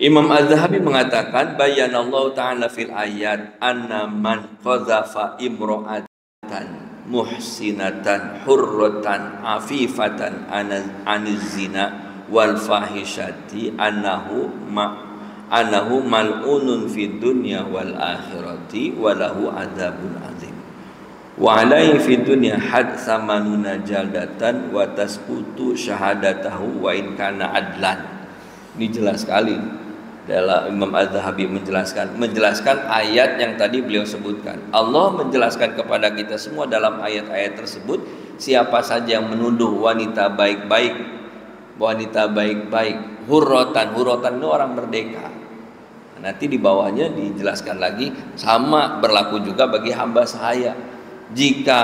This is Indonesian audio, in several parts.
Imam Az-Zahabi mengatakan bayanallahu ta'ala fil ayat anna man qadhafa imra'atan muhsinatan hurratan afifatan aniz zina wal fahishati annahu mal'unun fid dunya wal akhirati wa lahu adzabun azim wa alaihi fid dunya had samanuna jaldatan wa tasqutu syahadatahu wa in kana adlan. Ini jelas sekali dalam Imam Az-Zahabi menjelaskan ayat yang tadi beliau sebutkan. Allah menjelaskan kepada kita semua dalam ayat-ayat tersebut siapa saja yang menuduh wanita baik-baik, hurratan itu orang merdeka. Nanti di bawahnya dijelaskan lagi sama berlaku juga bagi hamba sahaya. Jika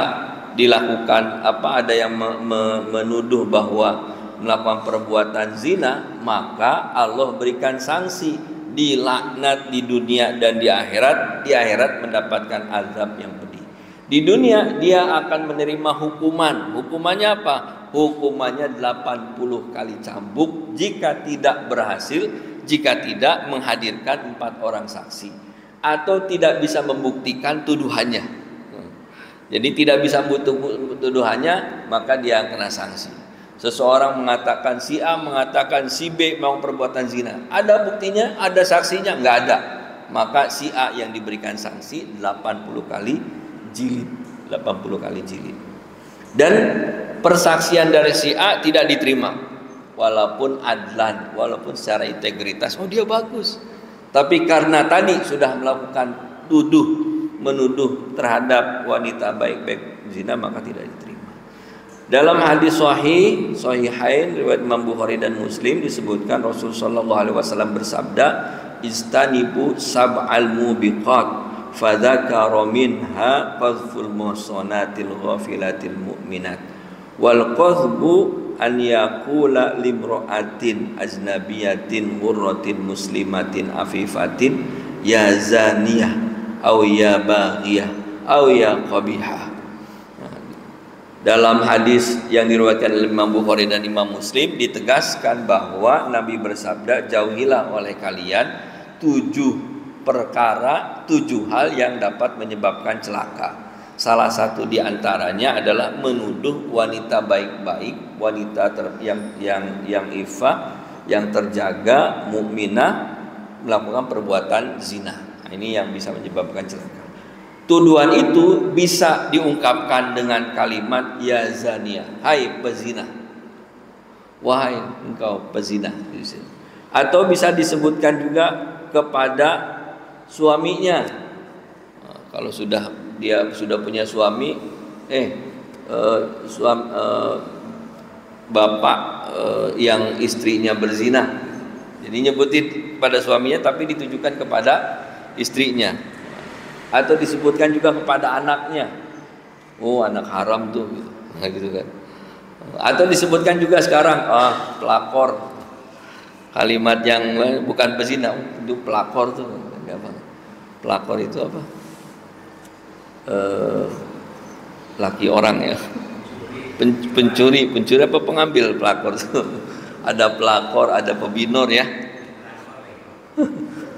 dilakukan ada yang menuduh bahwa melakukan perbuatan zina, maka Allah berikan sanksi, dilaknat di dunia dan di akhirat mendapatkan azab yang pedih. Di dunia dia akan menerima hukumannya apa? Hukumannya 80 kali cambuk jika tidak menghadirkan 4 orang saksi atau tidak bisa membuktikan tuduhannya. Jadi tidak bisa tuduhannya, maka dia kena sanksi. Seseorang mengatakan si A mengatakan si B mau perbuatan zina, ada buktinya, ada saksinya? Enggak ada. Maka si A yang diberikan sanksi 80 kali jilid. Dan persaksian dari si A tidak diterima walaupun adlan, walaupun secara integritas dia bagus. Tapi karena tadi sudah melakukan menuduh terhadap wanita baik-baik zina, maka tidak diterima. Dalam hadis sahihain riwayat Imam Bukhari dan Muslim disebutkan Rasul sallallahu alaihi wasallam bersabda, "Istanibu sab'al mubiqat fadzakara minha qadhful muhsanatil ghafilatil mu'minat wal qadhbu an yaqula limra'atin ajnabiyatin ghurratin muslimatin afifatin ya zaniyah aw ya baghiyah aw ya qabihah." Dalam hadis yang diriwayatkan oleh Imam Bukhari dan Imam Muslim ditegaskan bahwa Nabi bersabda, jauhilah oleh kalian 7 hal yang dapat menyebabkan celaka. Salah satu di antaranya adalah menuduh wanita baik-baik, wanita yang iffah, yang terjaga, mukminah melakukan perbuatan zina. Ini yang bisa menyebabkan celaka. Tuduhan itu bisa diungkapkan dengan kalimat ya zaniyah, hai pezina, wahai engkau pezina, atau bisa disebutkan juga kepada suaminya. Kalau dia sudah punya suami, bapak yang istrinya berzina, jadi nyebutin pada suaminya tapi ditujukan kepada istrinya. Atau disebutkan juga kepada anaknya, anak haram tuh gitu kan. Atau disebutkan juga sekarang pelakor, kalimat yang bukan pezina, itu pelakor tuh apa? Pelakor itu apa? Laki orang ya, pencuri apa pengambil pelakor tuh. Ada pelakor, ada pebinor ya.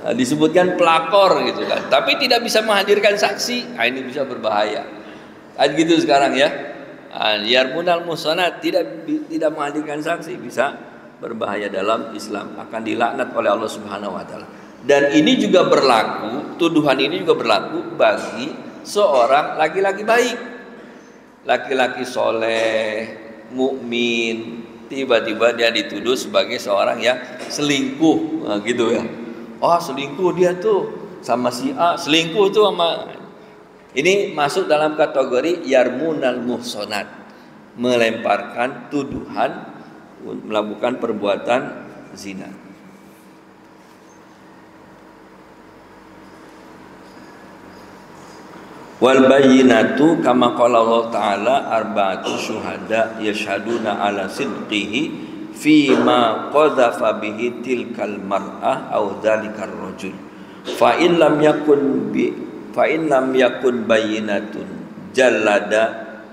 Disebutkan pelakor gitu kan, tapi tidak bisa menghadirkan saksi. Ini bisa berbahaya. Gitu sekarang ya. Yarmunal muhsanat tidak menghadirkan saksi, bisa berbahaya dalam Islam, akan dilaknat oleh Allah Subhanahu wa taala. Dan ini juga berlaku, tuduhan ini juga berlaku bagi seorang laki-laki baik. Laki-laki soleh, mukmin, tiba-tiba dia dituduh sebagai seorang yang selingkuh, gitu ya. Selingkuh dia tuh sama si A, selingkuh tuh sama. Ini masuk dalam kategori yarmunal muhsanat, melemparkan tuduhan melakukan perbuatan zina. Wal bayyinatu kama qala Allah taala arba'atu syuhada yashhaduna ala sidqihi fi ma qadhafa bihi tilkal mar'ah aw dzalikar rajul fa in lam yakun bayyinatun jallada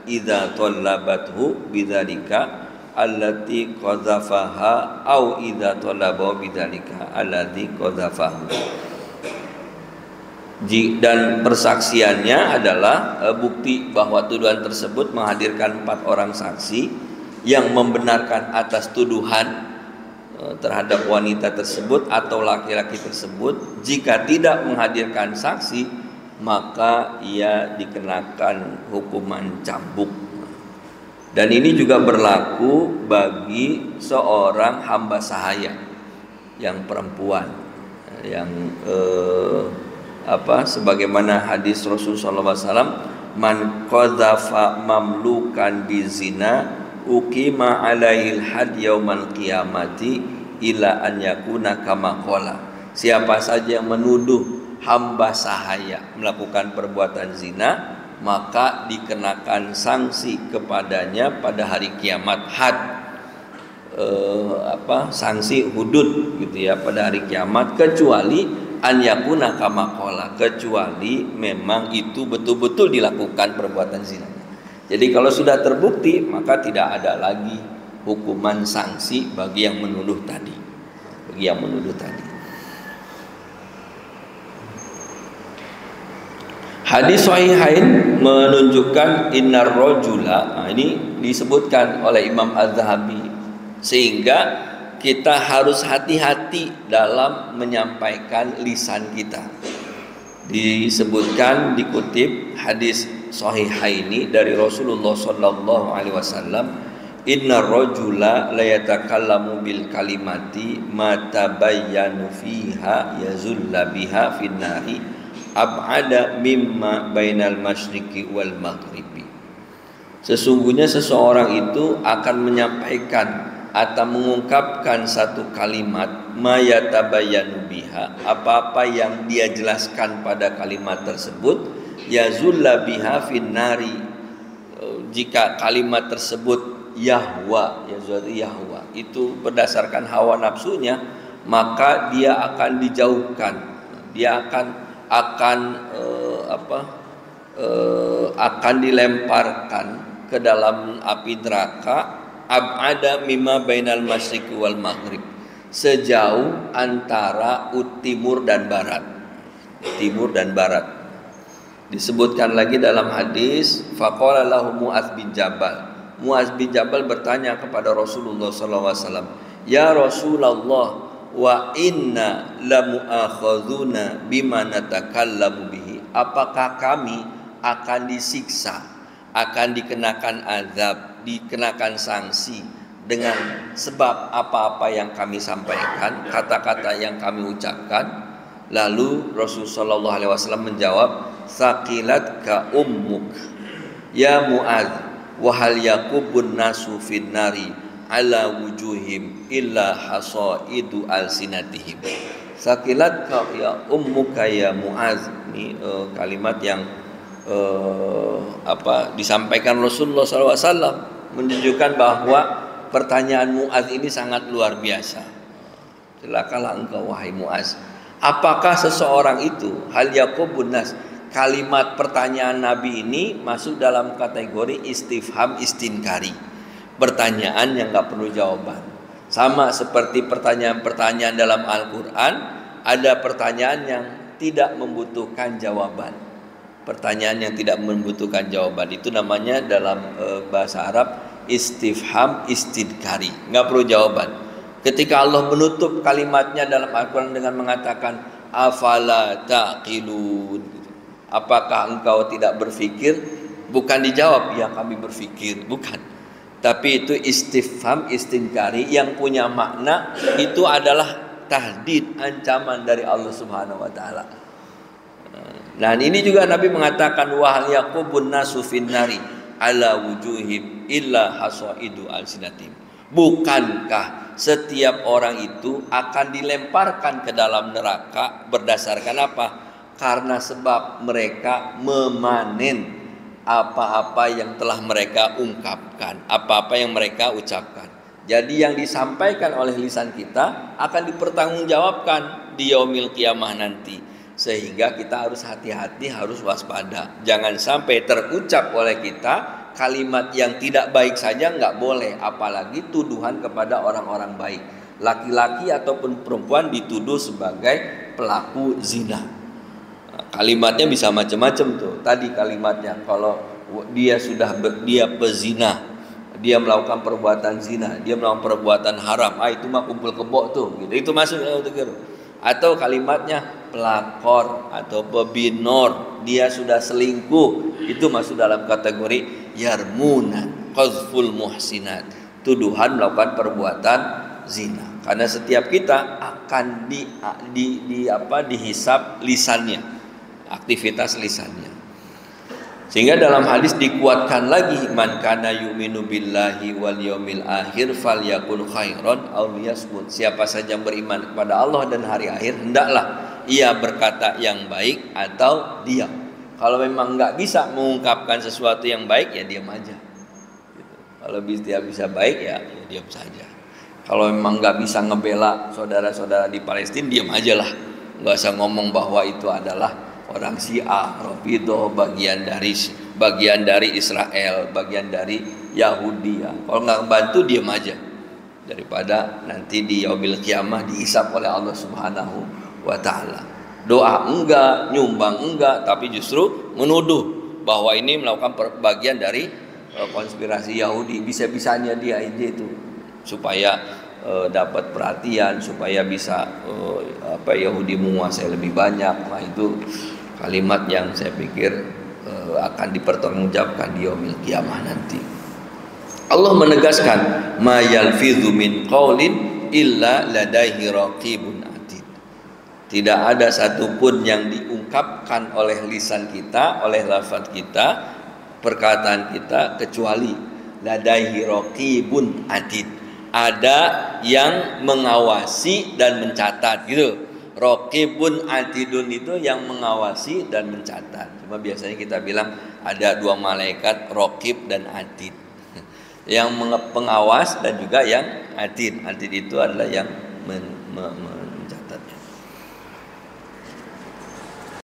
idza talabathu bidzalika allati qadzafaha au idza talaba bidzalika alladzi qadzafahu. Dan persaksiannya adalah bukti bahwa tuduhan tersebut menghadirkan 4 orang saksi yang membenarkan atas tuduhan terhadap wanita tersebut atau laki-laki tersebut. Jika tidak menghadirkan saksi, maka ia dikenakan hukuman cambuk. Dan ini juga berlaku bagi seorang hamba sahaya yang perempuan yang sebagaimana hadis Rasulullah SAW, man qadhafa mamlukan bizina uqima alaihil had yaumal qiyamati ila an yakuna kama qala. Siapa saja yang menuduh hamba sahaya melakukan perbuatan zina, maka dikenakan sanksi kepadanya pada hari kiamat, had sanksi hudud gitu ya, pada hari kiamat, kecuali an yakuna kama qala, kecuali memang itu betul-betul dilakukan perbuatan zina. Jadi kalau sudah terbukti, maka tidak ada lagi hukuman sanksi bagi yang menuduh tadi. Hadis Sahihain menunjukkan innar rajula, ini disebutkan oleh Imam Az-Zahabi, sehingga kita harus hati-hati dalam menyampaikan lisan kita. Disebutkan, dikutip hadis Sahihaini dari Rasulullah sallallahu alaihi wasallam, innar rajula la yatakallamu bil kalimati ma tabayyanu fiha yazulla biha finnari ab'ada mimma bainal masyriqi wal maghribi. Sesungguhnya seseorang itu akan menyampaikan atau mengungkapkan satu kalimat mayatabayanu biha, apa-apa yang dia jelaskan pada kalimat tersebut, yazulla biha finnari, jika kalimat tersebut yahwa itu berdasarkan hawa nafsunya, maka dia akan dijauhkan, dia akan dilemparkan ke dalam api neraka, ab'ada mimma bainal masyriqi wal maghrib, sejauh antara timur dan barat. Disebutkan lagi dalam hadis, faqala lahu Mu'adz bin Jabal. Mu'adz bin Jabal bertanya kepada Rasulullah SAW, ya Rasulullah, wa inna lamu'akhadzuna bima natakallamu bihi, apakah kami akan disiksa, akan dikenakan azab, dikenakan sanksi dengan sebab apa-apa yang kami sampaikan, kata-kata yang kami ucapkan? Lalu Rasulullah SAW menjawab, saqilatka ummuk ya Mu'adz, wa hal yakubun nasu finnari ala wujuhim illa hasaidu alsinatihim. Saqilatka ya ummuka ya Mu'adz. Ini kalimat yang disampaikan Rasulullah SAW, menunjukkan bahwa pertanyaan Mu'adz ini sangat luar biasa. Celakalah engkau wahai Mu'adz. Apakah seseorang itu, hal yakubun nas, kalimat pertanyaan Nabi ini masuk dalam kategori istifham istinkari, pertanyaan yang gak perlu jawaban. Sama seperti pertanyaan-pertanyaan dalam Al-Quran, ada pertanyaan yang tidak membutuhkan jawaban. Pertanyaan yang tidak membutuhkan jawaban itu namanya dalam bahasa Arab istifham istinkari, gak perlu jawaban. Ketika Allah menutup kalimatnya dalam Al-Quran dengan mengatakan afala taqilun, apakah engkau tidak berpikir? Bukan dijawab, ya kami berpikir, bukan. Tapi itu istifham istinkari yang punya makna, itu adalah tahdid, ancaman dari Allah Subhanahu wa taala. Nah, ini juga Nabi mengatakan wa hal yaqubun nasu finnari ala wujuhim illa hasaidu alsinatim. Bukankah setiap orang itu akan dilemparkan ke dalam neraka berdasarkan apa? Karena sebab mereka memanen apa-apa yang telah mereka ungkapkan, apa-apa yang mereka ucapkan. Jadi yang disampaikan oleh lisan kita akan dipertanggungjawabkan di yaumil qiyamah nanti. Sehingga kita harus hati-hati, harus waspada. Jangan sampai terucap oleh kita kalimat yang tidak baik saja nggak boleh, apalagi tuduhan kepada orang-orang baik. Laki-laki ataupun perempuan dituduh sebagai pelaku zina. Kalimatnya bisa macam-macam tuh. Tadi kalimatnya kalau dia pezina, dia melakukan perbuatan zina, dia melakukan perbuatan haram, itu mah kumpul kebo tuh, gitu. Itu masuk gitu. Atau kalimatnya pelakor atau pebinor, dia sudah selingkuh, itu masuk dalam kategori yarmuna qazful muhsinat, tuduhan melakukan perbuatan zina. Karena setiap kita akan dihisab lisannya, aktivitas lisannya. Sehingga dalam hadis dikuatkan lagi, man kana yu'minu billahi wal yaumil akhir falyakul khairan aw liyasmut. Siapa saja yang beriman kepada Allah dan hari akhir, hendaklah ia berkata yang baik atau diam. Kalau memang nggak bisa mengungkapkan sesuatu yang baik, ya diam aja. Gitu. Kalau dia bisa baik, ya diam saja. Kalau memang nggak bisa ngebela saudara-saudara di Palestina, diam aja lah. Nggak usah ngomong bahwa itu adalah orang Syiah, Rafidhah, bagian dari Israel, bagian dari Yahudi. Ya. Kalau nggak bantu, diam aja. Daripada nanti di yaumil qiyamah dihisab oleh Allah Subhanahu wa taala. Doa enggak, nyumbang enggak, tapi justru menuduh bahwa ini melakukan bagian dari konspirasi Yahudi. Bisa-bisanya dia itu supaya dapat perhatian, supaya bisa Yahudi menguasai lebih banyak. Nah, itu kalimat yang saya pikir akan dipertanggungjawabkan di yaumil qiyamah nanti. Allah menegaskan, ma yalfidhu min qaulin illa ladaihi raqibun atid. Tidak ada satupun yang diungkapkan oleh lisan kita, oleh lafaz kita, perkataan kita, kecuali ladaihi raqibun atid. Ada yang mengawasi dan mencatat, gitu. Raqibun atidun itu yang mengawasi dan mencatat. Cuma biasanya kita bilang ada dua malaikat, raqib dan atid. Yang pengawas dan juga yang atid. Atid itu adalah yang